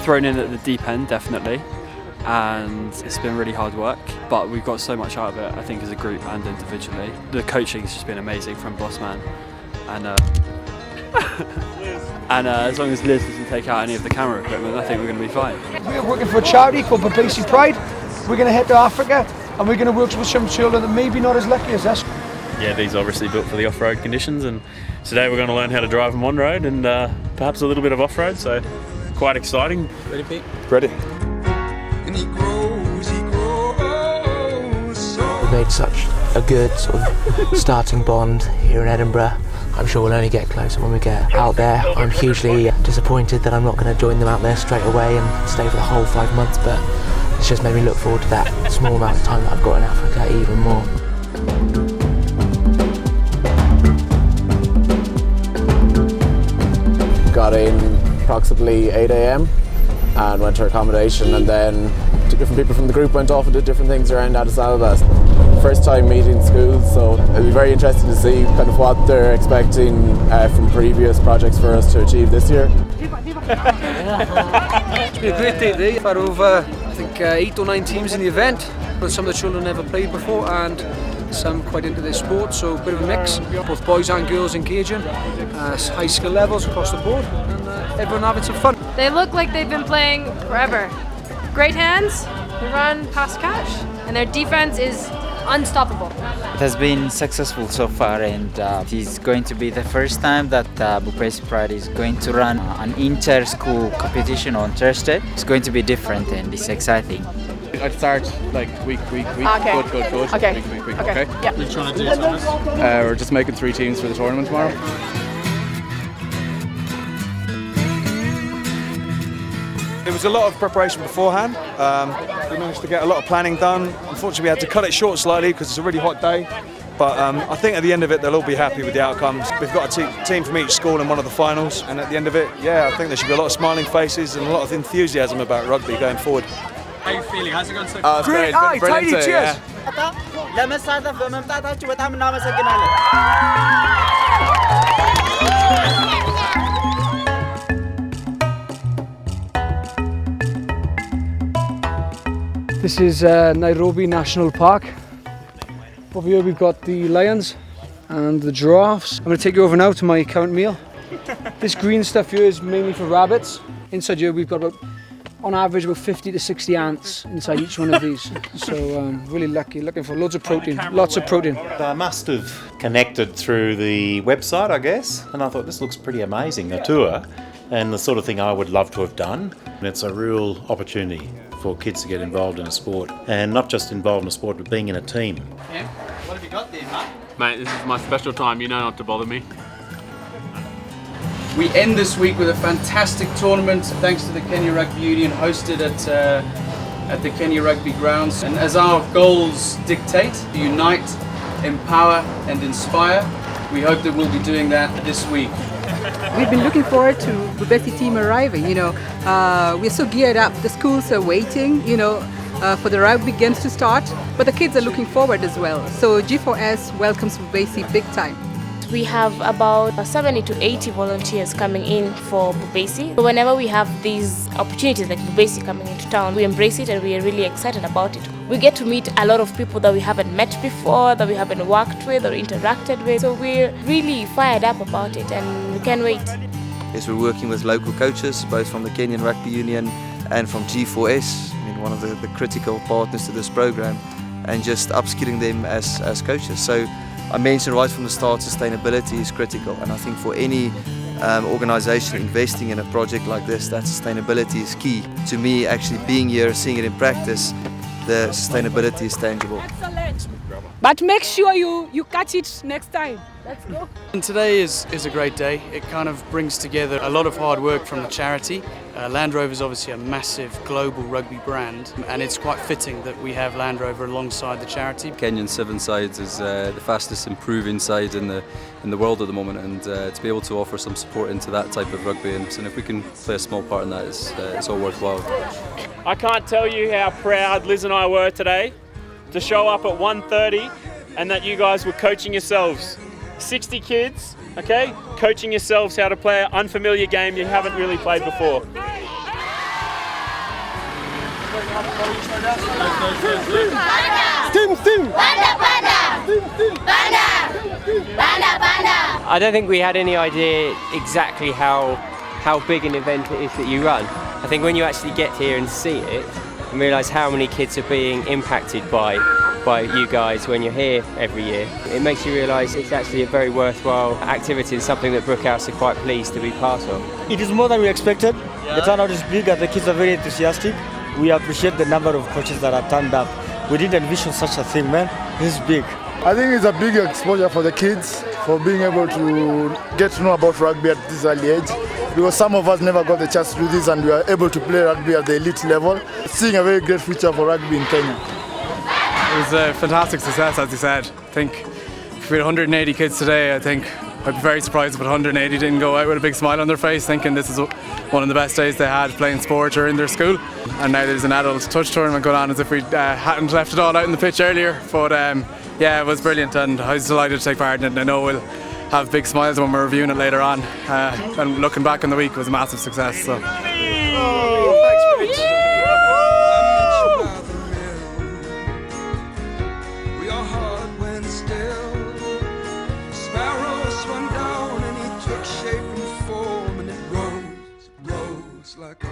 thrown in at the deep end, definitely, and it's been really hard work, but we've got so much out of it, I think, as a group and individually. The coaching's just been amazing from Bossman, and as long as Liz doesn't take out any of the camera equipment, I think we're going to be fine. We're working for a charity called Bhubesi Pride. We're going to head to Africa and we're going to work with some children that maybe not as lucky as us. Yeah, these are obviously built for the off-road conditions, and today we're going to learn how to drive them on road and perhaps a little bit of off-road, so quite exciting. Ready, Pete? Ready. We made such a good sort of starting bond here in Edinburgh. I'm sure we'll only get closer when we get out there. I'm hugely disappointed that I'm not going to join them out there straight away and stay for the whole 5 months, but it's just made me look forward to that small amount of time that I've got in Africa even more. Got in approximately 8 a.m. and went to accommodation, and then two different people from the group went off and did different things around Addis Ababa. First time meeting schools, so it'll be very interesting to see kind of what they're expecting from previous projects for us to achieve this year. It's been a great day today. We've had over, I think, 8 or 9 teams in the event. Some of the children never played before and some quite into their sport, so a bit of a mix. Both boys and girls engaging, high skill levels across the board, and everyone having some fun. They look like they've been playing forever. Great hands, they run past catch, and their defense is unstoppable. It has been successful so far, and it is going to be the first time that Bhubesi Pride is going to run an inter-school competition on Thursday. It's going to be different and it's exciting. I'd start like week, Okay. good. Okay. Week, Okay. okay? Yeah. What are you trying to do, Thomas? We're just making 3 teams for the tournament tomorrow. There was a lot of preparation beforehand. We managed to get a lot of planning done. Unfortunately, we had to cut it short slightly because it's a really hot day. But I think at the end of it, they'll all be happy with the outcomes. We've got a team from each school in one of the finals, and at the end of it, yeah, I think there should be a lot of smiling faces and a lot of enthusiasm about rugby going forward. How are you feeling? How's it going so far? Great, Aye, tidy, cheers! This is Nairobi National Park. Over here we've got the lions and the giraffes. I'm going to take you over now to my current meal. This green stuff here is mainly for rabbits. Inside here we've got about, on average, about 50 to 60 ants inside each one of these. So really lucky, looking for loads of protein, lots of protein. I must have connected through the website, I guess, and I thought this looks pretty amazing, the tour, and the sort of thing I would love to have done. And it's a real opportunity for kids to get involved in a sport, and not just involved in a sport, but being in a team. Yeah. What have you got there, mate? Mate, this is my special time, you know not to bother me. We end this week with a fantastic tournament thanks to the Kenya Rugby Union, hosted at the Kenya Rugby grounds. And as our goals dictate, unite, empower and inspire, we hope that we'll be doing that this week. We've been looking forward to the Bhubesi team arriving, we're so geared up, the schools are waiting, for the rugby games to start, but the kids are looking forward as well. So G4S welcomes Bhubesi big time. We have about 70 to 80 volunteers coming in for Bhubesi. So whenever we have these opportunities like Bhubesi coming into town, we embrace it and we are really excited about it. We get to meet a lot of people that we haven't met before, that we haven't worked with or interacted with. So we're really fired up about it and we can't wait. Yes, we're working with local coaches, both from the Kenyan Rugby Union and from G4S, one of the critical partners to this program, and just upskilling them as coaches. So I mentioned right from the start, sustainability is critical, and I think for any organisation investing in a project like this, that sustainability is key. To me, actually being here, seeing it in practice, the sustainability is tangible. Excellent. But make sure you catch it next time. Let's go. And today is a great day. It kind of brings together a lot of hard work from the charity. Land Rover is obviously a massive global rugby brand, and it's quite fitting that we have Land Rover alongside the charity. Kenyan Seven Sides is the fastest improving side in the world at the moment, and to be able to offer some support into that type of rugby, and if we can play a small part in that, it's all worthwhile. I can't tell you how proud Liz and I were today to show up at 1:30 and that you guys were coaching yourselves. 60 kids, okay, coaching yourselves how to play an unfamiliar game you haven't really played before. I don't think we had any idea exactly how big an event it is that you run. I think when you actually get here and see it and realise how many kids are being impacted by you guys when you're here every year, it makes you realise it's actually a very worthwhile activity and something that Brookhouse are quite pleased to be part of. It is more than we expected. The turnout is big and the kids are very enthusiastic. We appreciate the number of coaches that are turned up. We didn't envision such a thing, man. This is big. I think it's a big exposure for the kids, for being able to get to know about rugby at this early age. Because some of us never got the chance to do this and we are able to play rugby at the elite level. Seeing a very great future for rugby in Kenya. It was a fantastic success, as you said. I think if we had 180 kids today, I think I'd be very surprised if 180 didn't go out with a big smile on their face, thinking this is one of the best days they had playing sport during their school. And now there's an adult touch tournament going on, as if we hadn't left it all out in the pitch earlier. But yeah, it was brilliant and I was delighted to take part in it, and I know we'll have big smiles when we're reviewing it later on. And looking back on the week, it was a massive success. So. Like